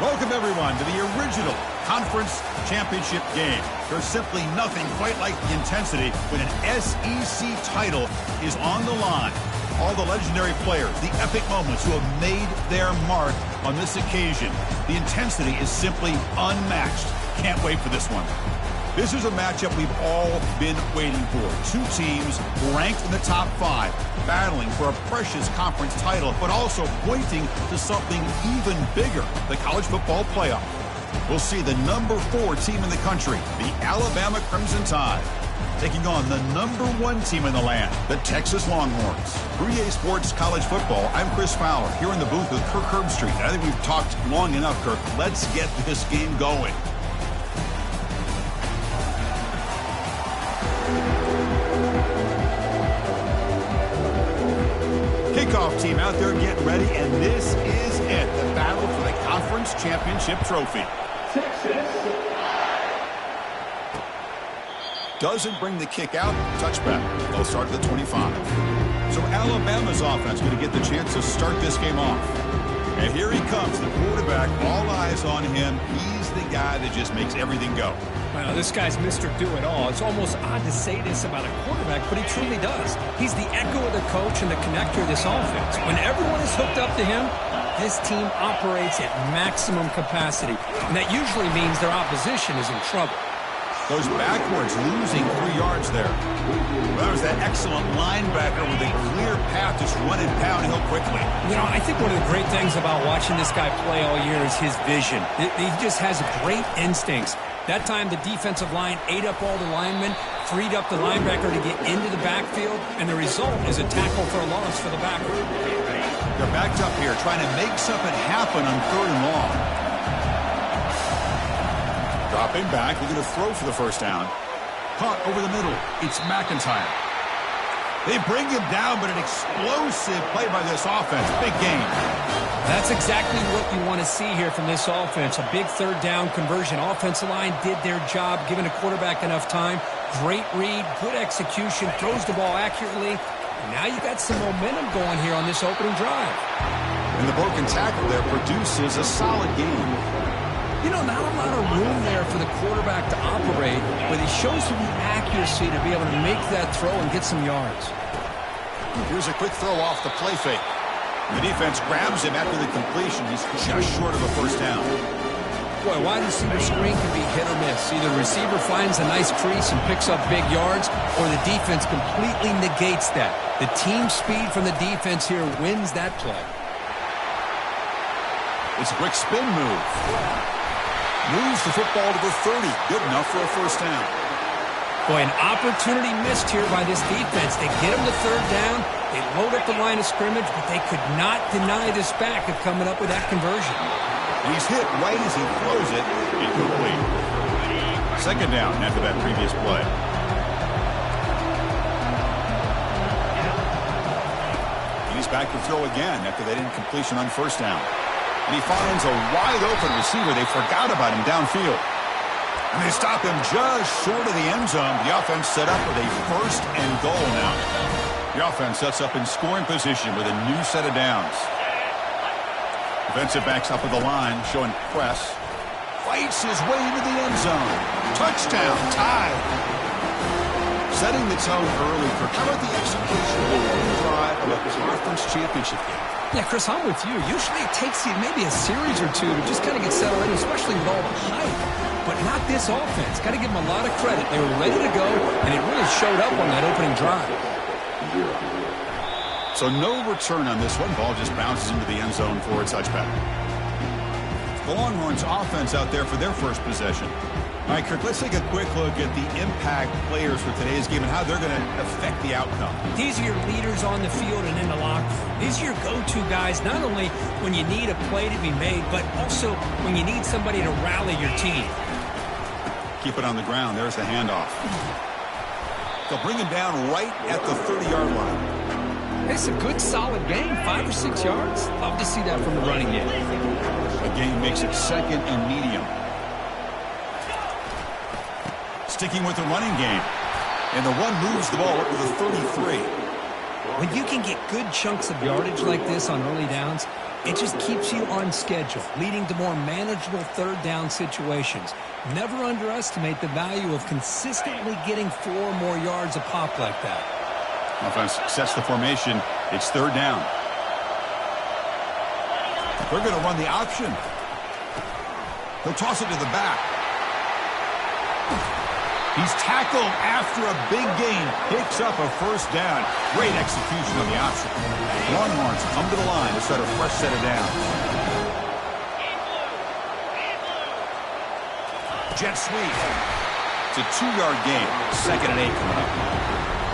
Welcome, everyone, to the original conference championship game. There's simply nothing quite like the intensity when an SEC title is on the line. All the legendary players, the epic moments who have made their mark on this occasion. The intensity is simply unmatched. Can't wait for this one. This is a matchup we've all been waiting for. Two teams ranked in the top 5, battling for a precious conference title, but also pointing to something even bigger, the college football playoff. We'll see the number 4 team in the country, the Alabama Crimson Tide, taking on the number 1 team in the land, the Texas Longhorns. For EA Sports College Football, I'm Chris Fowler, here in the booth with Kirk Herbstreit. I think we've talked long enough, Kirk. Let's get this game going. Kickoff team out there getting ready, and this is it, the battle for the conference championship trophy. Doesn't bring the kick out, touchback. They'll start at the 25. So Alabama's offense going to get the chance to start this game off. And here he comes, the quarterback, all eyes on him. He's the guy that just makes everything go. Well, this guy's Mr. Do-It-All. It's almost odd to say this about a quarterback, but he truly does. He's the echo of the coach and the connector of this offense. When everyone is hooked up to him, this team operates at maximum capacity, and that usually means their opposition is in trouble. Goes backwards, losing 3 yards there. Well, there's that excellent linebacker with a clear path, just running downhill quickly. You know, I think one of the great things about watching this guy play all year is his vision. He just has great instincts. That time, the defensive line ate up all the linemen, freed up the linebacker to get into the backfield, and the result is a tackle for a loss for the backer. They're backed up here, trying to make something happen on 3rd and long. Dropping back, looking to throw for the first down. Caught over the middle. It's McIntyre. They bring him down, but an explosive play by this offense. Big game. That's exactly what you want to see here from this offense. A big 3rd down conversion. Offensive line did their job, giving the quarterback enough time. Great read, good execution, throws the ball accurately. And now you got some momentum going here on this opening drive. And the broken tackle there produces a solid game. You know, not a lot of room there for the quarterback to operate, but he shows you the accuracy to be able to make that throw and get some yards. Here's a quick throw off the play fake. The defense grabs him after the completion. He's just short of a first down. Boy, wide receiver screen can be hit or miss. Either the receiver finds a nice crease and picks up big yards, or the defense completely negates that. The team speed from the defense here wins that play. It's a quick spin move. Moves the football to the 30. Good enough for a first down. Boy, an opportunity missed here by this defense. They get him to 3rd down. They load up the line of scrimmage, but they could not deny this back of coming up with that conversion. He's hit right as he throws it. Incomplete. 2nd down after that previous play. He's back to throw again after that incompletion on first down. And he finds a wide-open receiver. They forgot about him downfield. And they stop him just short of the end zone. The offense set up with a 1st and goal now. The offense sets up in scoring position with a new set of downs. Defensive backs up at the line, showing press. Fights his way into the end zone. Touchdown, tied. Setting the tone early for how about the execution of the drive of a conference championship game? Yeah, Chris, I'm with you. Usually it takes you maybe a series or two to just kind of get settled in, especially with all the hype. But not this offense. Got to give them a lot of credit. They were ready to go, and it really showed up on that opening drive. So no return on this one. Ball just bounces into the end zone for a touchback. The Longhorns offense out there for their first possession. All right, Kirk, let's take a quick look at the impact players for today's game and how they're going to affect the outcome. These are your leaders on the field and in the locker room. These are your go-to guys, not only when you need a play to be made, but also when you need somebody to rally your team. Keep it on the ground. There's the handoff. They'll bring him down right at the 30-yard line. It's a good, solid game, 5 or 6 yards. Love to see that from the running game. The game makes it 2nd and medium. Sticking with the running game. And the one moves the ball up to the 33. When you can get good chunks of yardage like this on early downs, It just keeps you on schedule, leading to more manageable third down situations. Never underestimate the value of consistently getting 4 more yards a pop like that. Offense sets the formation. It's third down. They're going to run the option. They'll toss it to the back. He's tackled after a big gain. Picks up a first down. Great execution on the option. Longhorns come to the line to start a fresh set of downs. Jet sweep. It's a 2-yard gain. 2nd and 8 coming up.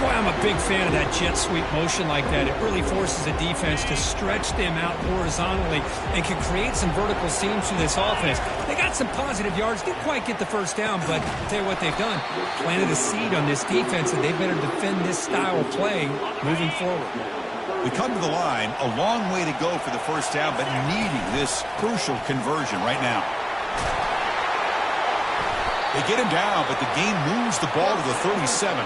Boy, I'm a big fan of that jet sweep motion like that. It really forces a defense to stretch them out horizontally and can create some vertical seams through this offense. They got some positive yards. Didn't quite get the first down, but I'll tell you what they've done. Planted a seed on this defense, and they better defend this style of play moving forward. We come to the line. A long way to go for the first down, but needing this crucial conversion right now. They get him down, but the game moves the ball to the 37.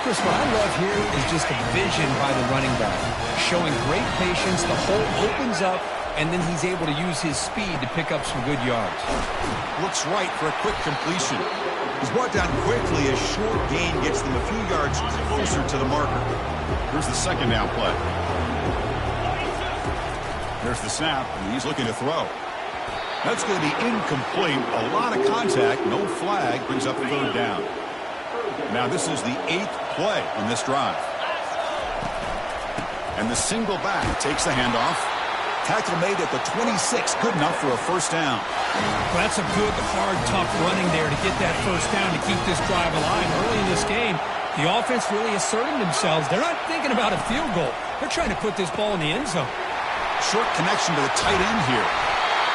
Chris, what I love here is just a vision by the running back. Showing great patience, the hole opens up, and then he's able to use his speed to pick up some good yards. Looks right for a quick completion. He's brought down quickly. A short gain gets them a few yards closer to the marker. Here's the second down play. There's the snap, and he's looking to throw. That's going to be incomplete. A lot of contact, no flag, brings up third down. Now this is the 8th play on this drive. And the single back takes the handoff. Tackle made at the 26. Good enough for a first down. Well, that's a good, hard, tough running there to get that first down to keep this drive alive. Early in this game, the offense really asserting themselves. They're not thinking about a field goal. They're trying to put this ball in the end zone. Short connection to the tight end here.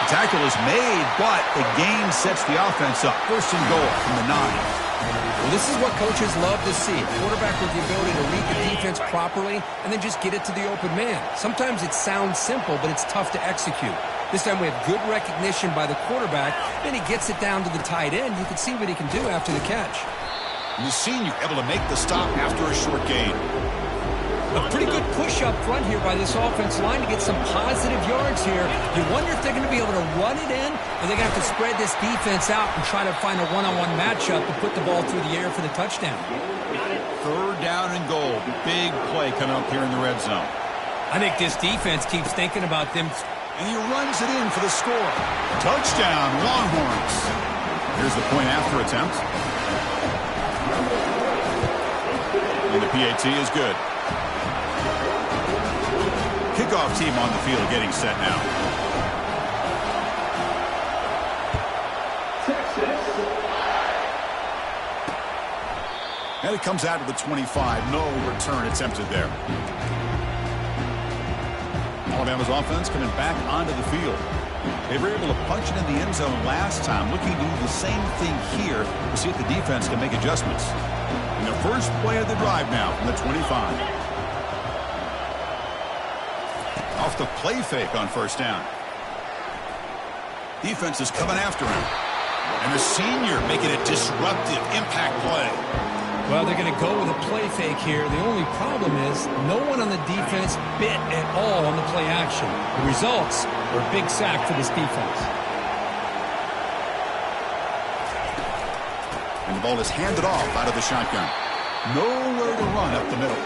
The tackle is made, but the gain sets the offense up. First and goal from the 9. Well, this is what coaches love to see. A quarterback with the ability to read the defense properly and then just get it to the open man. Sometimes it sounds simple, but it's tough to execute. This time we have good recognition by the quarterback. Then he gets it down to the tight end. You can see what he can do after the catch. And the senior able to make the stop after a short gain. A pretty good push up front here by this offensive line to get some positive yards here. You wonder if they're going to be able to run it in, or they're going to have to spread this defense out and try to find a one-on-one matchup to put the ball through the air for the touchdown. Third down and goal. Big play coming up here in the red zone. I think this defense keeps thinking about them. And he runs it in for the score. Touchdown, Longhorns. Here's the point after attempt. And the PAT is good. Kickoff team on the field getting set now. And it comes out of the 25. No return attempted there. Alabama's offense coming back onto the field. They were able to punch it in the end zone last time. Looking to do the same thing here to see if the defense can make adjustments. And the first play of the drive now from the 25. Off the play fake on first down. Defense is coming after him. And the senior making a disruptive impact play. Well, they're going to go with a play fake here. The only problem is no one on the defense bit at all on the play action. The results are a big sack for this defense. And the ball is handed off out of the shotgun. Nowhere to run up the middle.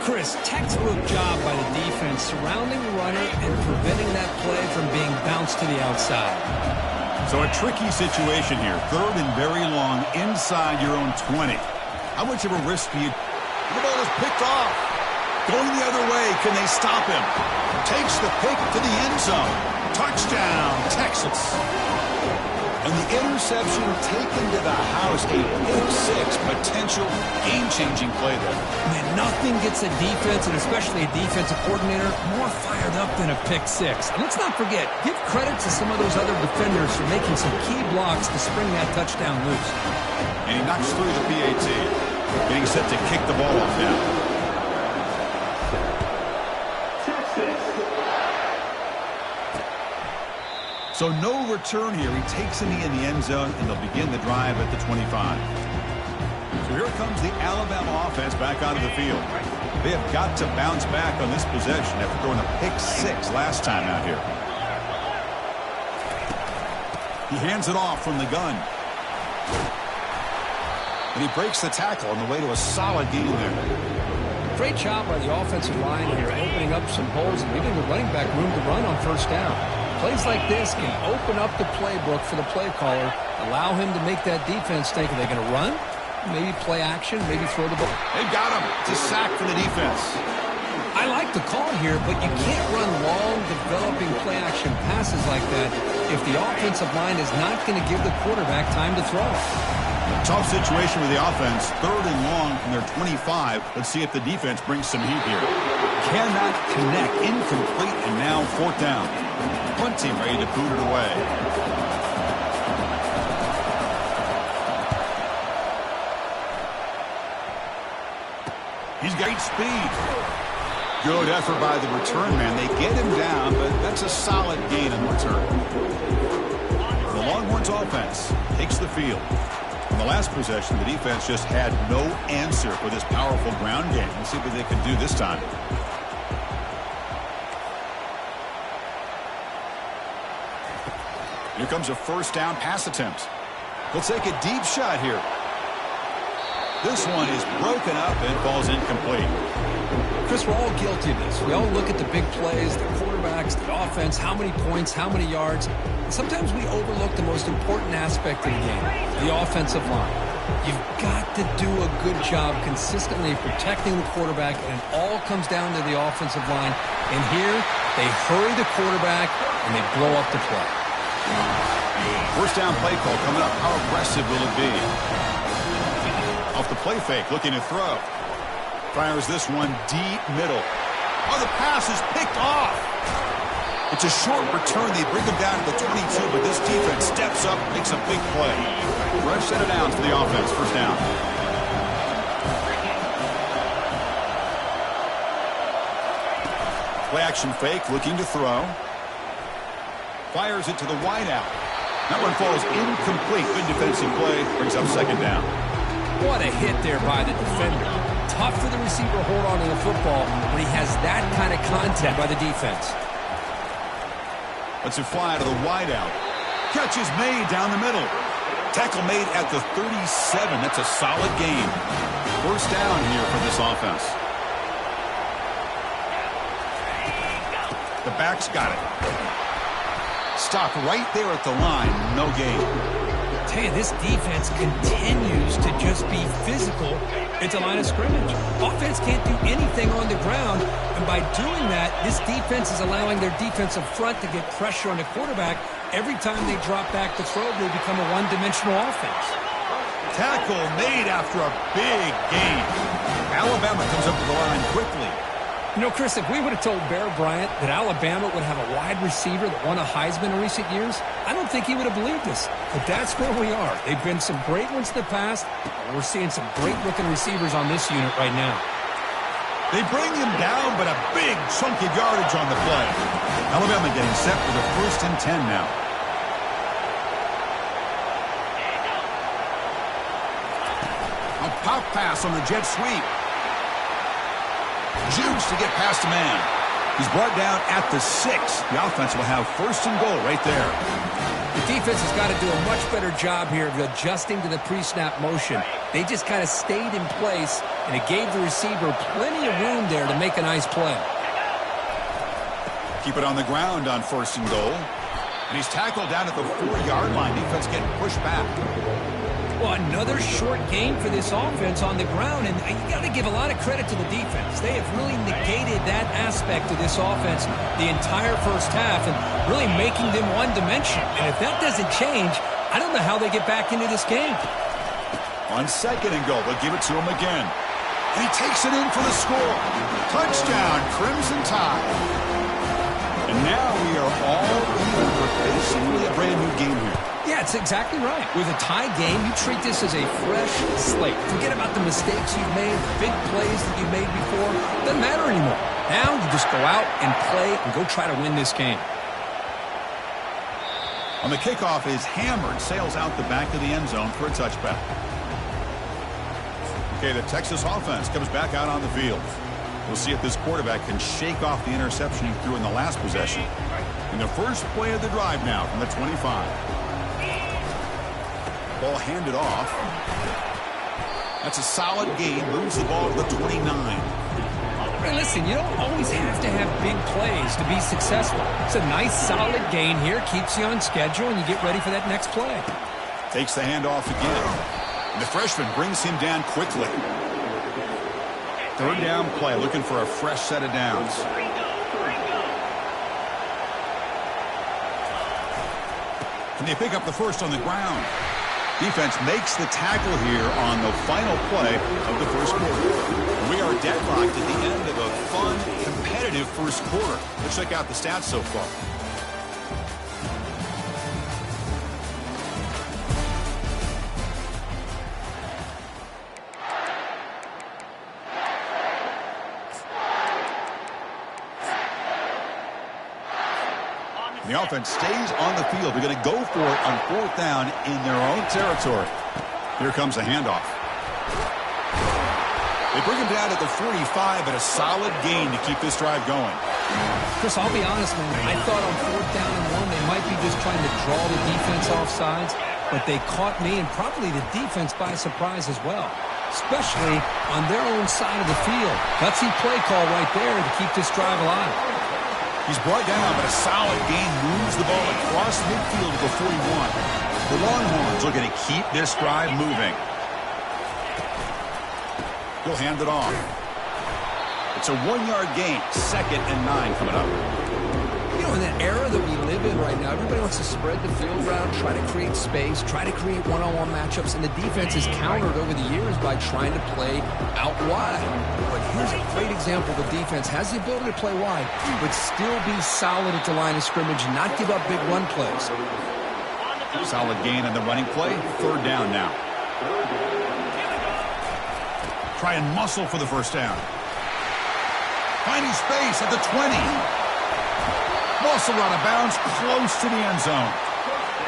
Chris, textbook job by the defense surrounding the runner and preventing that play from being bounced to the outside. So a tricky situation here. Third and very long inside your own 20. How much of a risk do you... The ball is picked off. Going the other way. Can they stop him? Takes the pick to the end zone. Touchdown, Texas. And the interception taken to the house. A pick six, potential game-changing play there. Man, nothing gets a defense, and especially a defensive coordinator, more fired up than a pick six. And let's not forget, give credit to some of those other defenders for making some key blocks to spring that touchdown loose. And he knocks through the PAT. Getting set to kick the ball off now. So no return here. He takes him in the end zone, and they'll begin the drive at the 25. So here comes the Alabama offense back onto the field. They have got to bounce back on this possession after throwing a pick-6 last time out here. He hands it off from the gun. And he breaks the tackle on the way to a solid gain there. Great job by the offensive line here, opening up some holes and giving the running back room to run on first down. Plays like this can open up the playbook for the play caller, allow him to make that defense think, are they going to run? Maybe play action, maybe throw the ball. They've got him. It's a sack for the defense. I like the call here, but you can't run long, developing play-action passes like that if the offensive line is not going to give the quarterback time to throw. Tough situation with the offense. 3rd and long from their 25. Let's see if the defense brings some heat here. Cannot connect. Incomplete, and now 4th down. Punt team ready to boot it away. He's got great speed. Good effort by the return man. They get him down, but that's a solid gain in return. The Longhorns offense takes the field. In the last possession, the defense just had no answer for this powerful ground game. Let's see what they can do this time. Here comes a 1st down pass attempt. He'll take a deep shot here. This one is broken up and falls incomplete. Chris, we're all guilty of this. We all look at the big plays, the quarterbacks, the offense, how many points, how many yards. And sometimes we overlook the most important aspect of the game, the offensive line. You've got to do a good job consistently protecting the quarterback, and it all comes down to the offensive line. And here, they hurry the quarterback, and they blow up the play. 1st down play call coming up. How aggressive will it be? Off the play fake, looking to throw. Fires this one deep middle. Oh, the pass is picked off. It's a short return. They bring him down to the 22, but this defense steps up, makes a big play. Fresh set of downs for the offense. 1st down. Play action fake, looking to throw. Fires it to the wideout. That one falls incomplete. Good defensive play. Brings up 2nd down. What a hit there by the defender. Tough for the receiver to hold on to the football when he has that kind of contact by the defense. Let's it fly to the wideout. Catch is made down the middle. Tackle made at the 37. That's a solid gain. 1st down here for this offense. The back's got it. Stopped right there at the line. No gain. I tell you, this defense continues to just be physical at the line of scrimmage. Offense can't do anything on the ground, and by doing that, this defense is allowing their defensive front to get pressure on the quarterback. Every time they drop back to throw, they become a one-dimensional offense. Tackle made after a big gain. Alabama comes up to the line quickly. You know, Chris, if we would have told Bear Bryant that Alabama would have a wide receiver that won a Heisman in recent years, I don't think he would have believed us. But that's where we are. They've been some great ones in the past. We're seeing some great-looking receivers on this unit right now. They bring him down, but a big chunk of yardage on the play. Alabama getting set for the 1st and 10 now. A pop pass on the jet sweep. Juice to get past a man. He's brought down at the 6. The offense will have 1st and goal right there. The defense has got to do a much better job here of adjusting to the pre-snap motion. They just kind of stayed in place, and it gave the receiver plenty of room there to make a nice play. Keep it on the ground on 1st and goal. And he's tackled down at the 4-yard line. Defense getting pushed back. Well, another short game for this offense on the ground, and you got to give a lot of credit to the defense. They have really negated that aspect of this offense the entire first half and really making them one-dimensional. And if that doesn't change, I don't know how they get back into this game. On 2nd and goal, they'll give it to him again. And he takes it in for the score. Touchdown, Crimson Tide. And now we are all even for basically a brand-new game here. Yeah, it's exactly right. With a tie game, you treat this as a fresh slate. Forget about the mistakes you've made, the big plays that you've made before. Doesn't matter anymore. Now you just go out and play and go try to win this game. On the kickoff is hammered, sails out the back of the end zone for a touchback. Okay, the Texas offense comes back out on the field. We'll see if this quarterback can shake off the interception he threw in the last possession. In the first play of the drive now from the 25. Ball handed off. That's a solid gain. Moves the ball to the 29. Hey, listen, you don't always have to have big plays to be successful. It's a nice, solid gain here. Keeps you on schedule, and you get ready for that next play. Takes the handoff again. And the freshman brings him down quickly. Third down play, looking for a fresh set of downs. Can they pick up the first on the ground? Defense makes the tackle here on the final play of the first quarter. We are deadlocked at the end of a fun, competitive first quarter. Let's check out the stats so far. The offense stays on the field. They're going to go for it on fourth down in their own territory. Here comes the handoff. They bring him down at the 45, but a solid gain to keep this drive going. Chris, I'll be honest, man. I thought on fourth down and one, they might be just trying to draw the defense off sides, but they caught me and probably the defense by surprise as well, especially on their own side of the field. Gutsy play call right there to keep this drive alive. He's brought down, but a solid gain moves the ball across midfield to the 41. The Longhorns looking to keep this drive moving. He'll hand it off. It's a 1-yard gain. 2nd and 9 coming up. You know, in that era that we live in right now, everybody wants to spread the field around, try to create space, try to create one-on-one matchups, and the defense is countered over the years by trying to play out wide. But here's a great example. The defense has the ability to play wide, but still be solid at the line of scrimmage and not give up big run plays. Solid gain on the running play. Third down now. Try and muscle for the first down. Finding space at the 20. Muscle out of bounds, close to the end zone.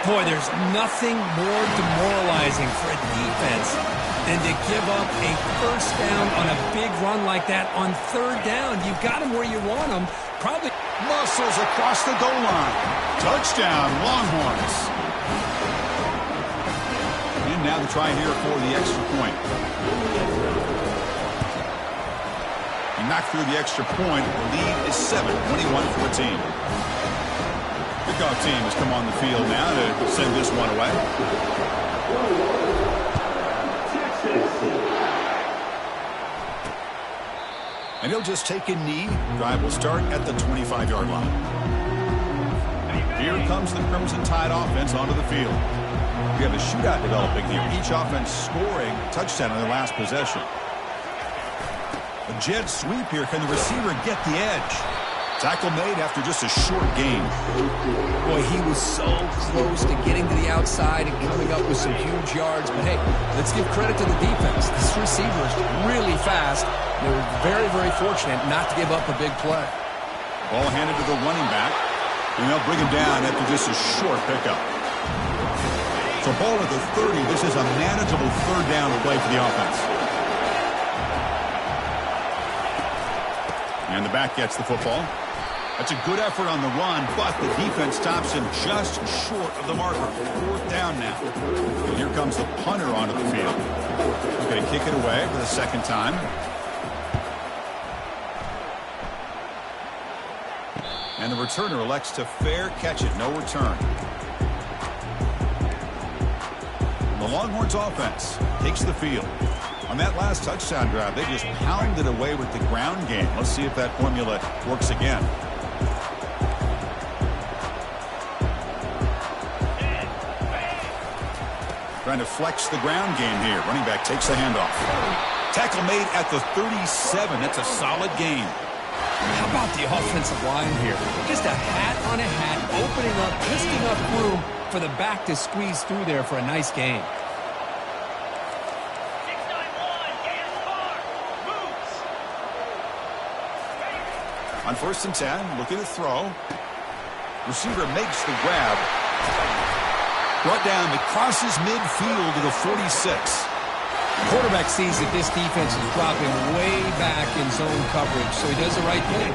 Boy, there's nothing more demoralizing for a defense than to give up a first down on a big run like that on third down. You've got them where you want them. Probably muscles across the goal line. Touchdown, Longhorns. And now the try here for the extra point. He knocked through the extra point. The lead is 7, 21-14. The kickoff team has come on the field now to send this one away. And he'll just take a knee. Drive will start at the 25-yard line. Here comes the Crimson Tide offense onto the field. We have a shootout developing here. Each offense scoring a touchdown on their last possession. A jet sweep here. Can the receiver get the edge? Tackle made after just a short gain. Boy, he was so close to getting to the outside and coming up with some huge yards. But hey, let's give credit to the defense. This receiver is really fast. They were very, very fortunate not to give up a big play. Ball handed to the running back. And they'll bring him down after just a short pickup. So ball at the 30. This is a manageable third down play for the offense. And the back gets the football. That's a good effort on the run, but the defense stops him just short of the marker. Fourth down now. And here comes the punter onto the field. He's going to kick it away for the second time. And the returner elects to fair catch it. No return. The Longhorns offense takes the field. On that last touchdown drive, they just pounded away with the ground game. Let's see if that formula works again. Trying to flex the ground game here. Running back takes the handoff. Tackle made at the 37. That's a solid gain. How about the offensive line here? Just a hat on a hat, opening up, just enough room for the back to squeeze through there for a nice gain. On 1st and 10, looking to throw. Receiver makes the grab. Brought down, it crosses midfield to the 46. Quarterback sees that this defense is dropping way back in zone coverage, so he does the right thing.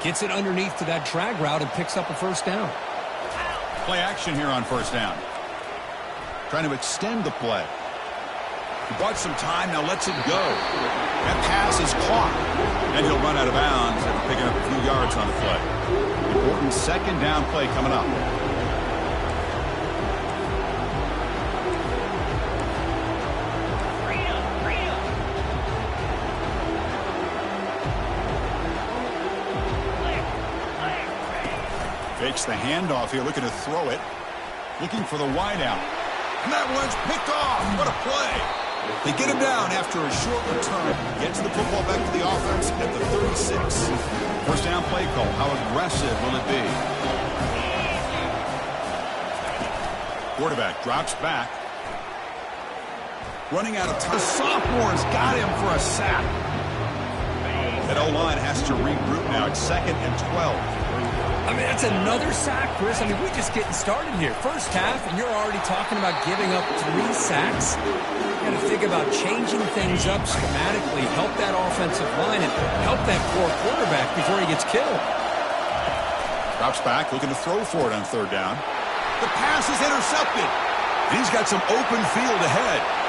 Gets it underneath to that drag route and picks up a first down. Play action here on first down. Trying to extend the play. He bought some time, now lets it go. That pass is caught. And he'll run out of bounds after picking up a few yards on the play. Important second down play coming up. Fakes the handoff here, looking to throw it. Looking for the wideout. And that one's picked off. What a play. They get him down after a short return. Gets the football back to the offense at the 36. First down play call. How aggressive will it be? Quarterback drops back. Running out of time. The sophomore's got him for a sack. That O-line has to regroup now. It's 2nd and 12. I mean, that's another sack, Chris. I mean, we're just getting started here. First half, and you're already talking about giving up 3 sacks. You got to think about changing things up schematically, help that offensive line, and help that poor quarterback before he gets killed. Drops back, looking to throw for it on third down. The pass is intercepted. He's got some open field ahead.